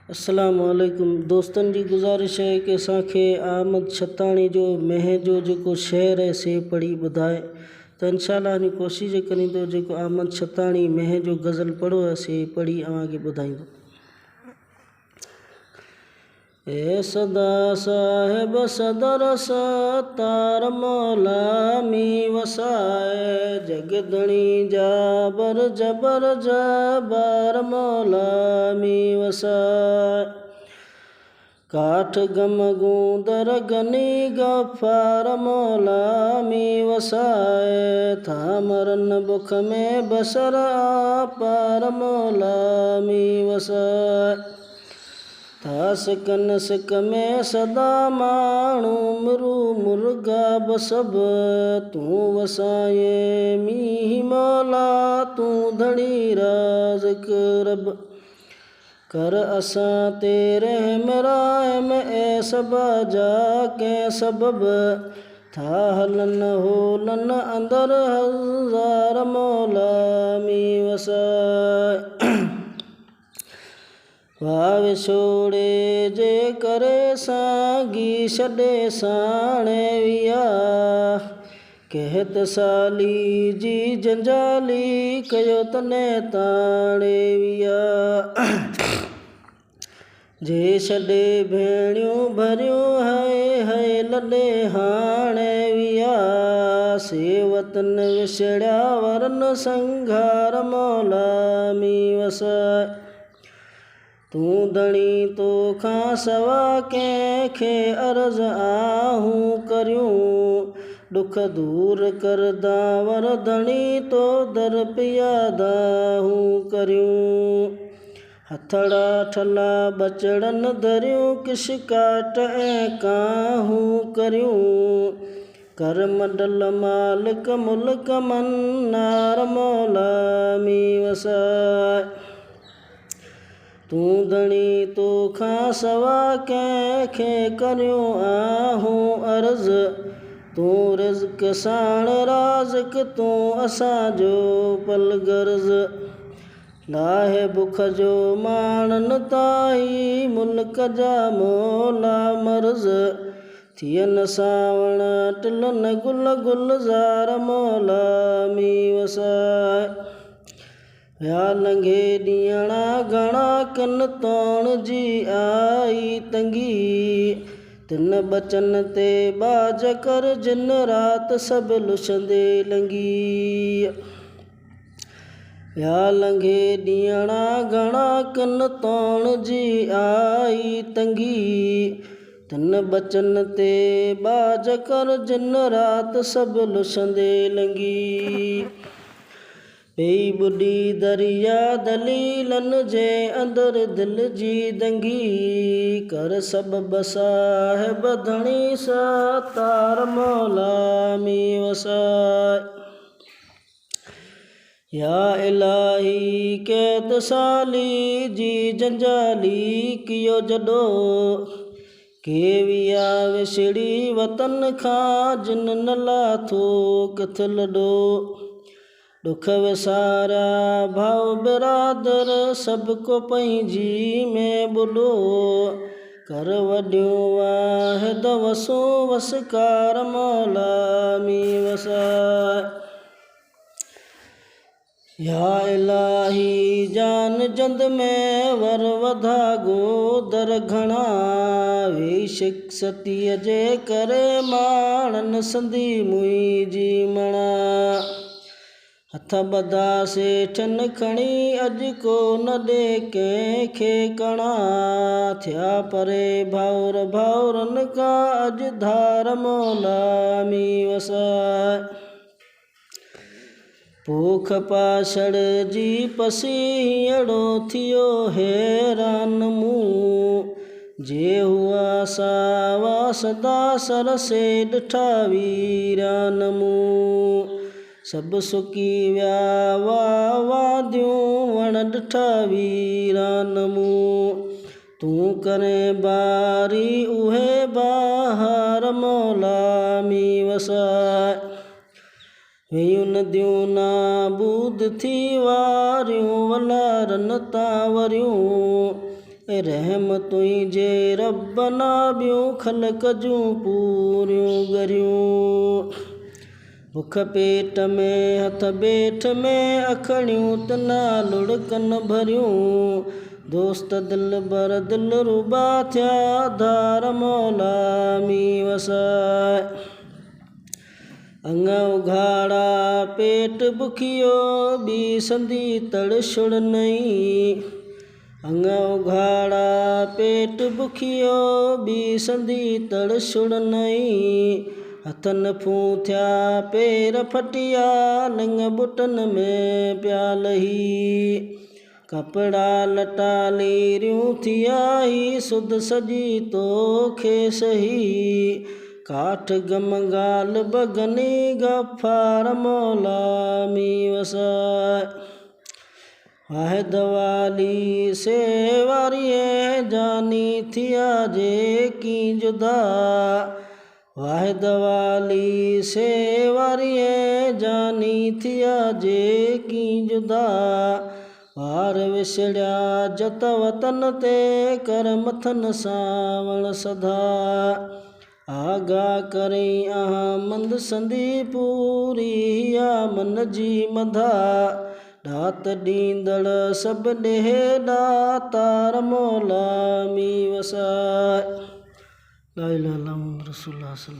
अस्सलाम वालेकुम दोस्तन जी गुज़ारिश है कि असांखे अहमद छताणी जो मेह जो जेको शेर है से पढ़ी ॿुधाए। तो इंशाअल्लाह इन कोशिश करींदो जेको अहमद छताणी मेह जो गज़ल पढ़ो है से पढ़ी अवांखे ॿुधाईंदो। ए सदा साहिब सदर सतार मौला मी वसाए जगदणी जाबर जबर जबार मौला मी वसाए काठ गम गूंदर गनी गफ़ार मौला मी वसाए थामरन बुख में बसर पार मौला मी वसाए था सिकन सिक में सदा माण्हू मुरु मुर्गा बसब तूं वसाए मींह मौला तूं धणी राज़िक रब कर असां ते रहम राम ए सबा जा कंहिं सबब था हलन होलन अंदर हज़ार मौला मी वसाए वाह विछोड़े जे करे सागी छॾे साणे विया कहत साली जी जंजाली कयो तने ताणे विया जे छॾे भेणियूं भरियूं है लॾे हाणे विया से वतन विछड़िया वरन संघार मौला मी वसाए तूं धणी तोखां सवा कंहिंखे अर्ज़ आहूं करियूं दुख दूर करदा वर धणी तो दर पियादाहूं करियूं हथड़ा ठला बचड़न धरियूं किश काट ऐं काहूं करियूं कर मडल मालिक मुल्क मन्नार मौला मी वसाए तूं धणी तोखां सवा कंहिंखे करियूं आहूं अर्ज़ तूं रिज़्क़ साण राज़िक तूं असांजो पल गर्ज़ लाहे बुख जो माणन ताई मुल्क जा मौला मर्ज़ थियन सावण टिलन गुल गुलज़ार मौला मी वसाए या लंघे ॾींहणा घणा कन तोण जी आई तंगी तिन बचन ते बाज कर जिन रात सभु लुछंदे लंघी या लंघे ॾींहणा घणा कन तोण जी आई तंगी तिन बचन ते बाज कर जिन रात सभु लुछंदे लंघी पई ॿुॾी दरिया दलीलन जे अंदरि दिलि जी दंगी कर सबब साहिब धणी सतार मौला मी वसाए या इलाही कैद साली जी जंजाली कियो जॾो के विया विछड़ी वतन खां जिन न लाथो किथ लॾो दुख विसारा भाउ बिरादर सभु को पंहिंजी में ॿुॾो कर वॾियूं वाहिद वसो वसकार मौला मी वसाए या इलाही जान जंद में वर वधा गोदर घणा वे शिक्सतीअ जे करे माणन संधी मुंहिंजी मणा हथ ॿधा सेठन खणी अॼु को न ॾे कंहिंखे कणा थिया परे भाउर भाउरनि खां अॼु धार मौला मी वसाए पोख पाछड़ जी पसी हीअड़ो थियो हैरान मूं जे हुआ सावा सदा सर से ॾिठा वीरान मूं सभु सुकी विया वादियूं वण ॾिठा वीरान मूं तूं करे बारी उहे बहार मौला मी वसाए वेयूं नदियूं नाबूद थी वारियूं वलारन तां वरियूं रहम तुंहिंजे रब्बना ॿियूं ख़लक़ जूं पूरियूं गरियूं। बुख पेट में हथ बेठ में अखड़ियूं तना लुड़कन भरियूं। दोस्त दिल बर दिल रुबा थिया धार मौला मी वसाए। अंग उघाड़ा पेट बुखियो बी संदी तड़ छुड़ नहीं। अंग उघाड़ा पेट बुखियो बी संदी तड़ छुड़ नहीं। हथन फूं थिया पेर फटिया लिंग बुटन में पिया लही। कपड़ा लटा लीरियूं थिया ही सुध सजी तोखे सही। काठ गम गाल बगनी गफ़ार मौला मी वसाए। वाहिद वाली से वारिये जानी थिया जेकी जुदा। वाहिद वाली से वारिये जानी थिया जेकी जुदा। वार विछड़िया जत वतन ते कर मथन सावण सदा। आगा करी अहमद संदी पूरी या मन जी मधा। ॾात ॾींदड़ सभु ॾे ॾातार मौला मी वसाए। ला इलाहा इल्लल्लाह मुहम्मद रसूलुल्लाह।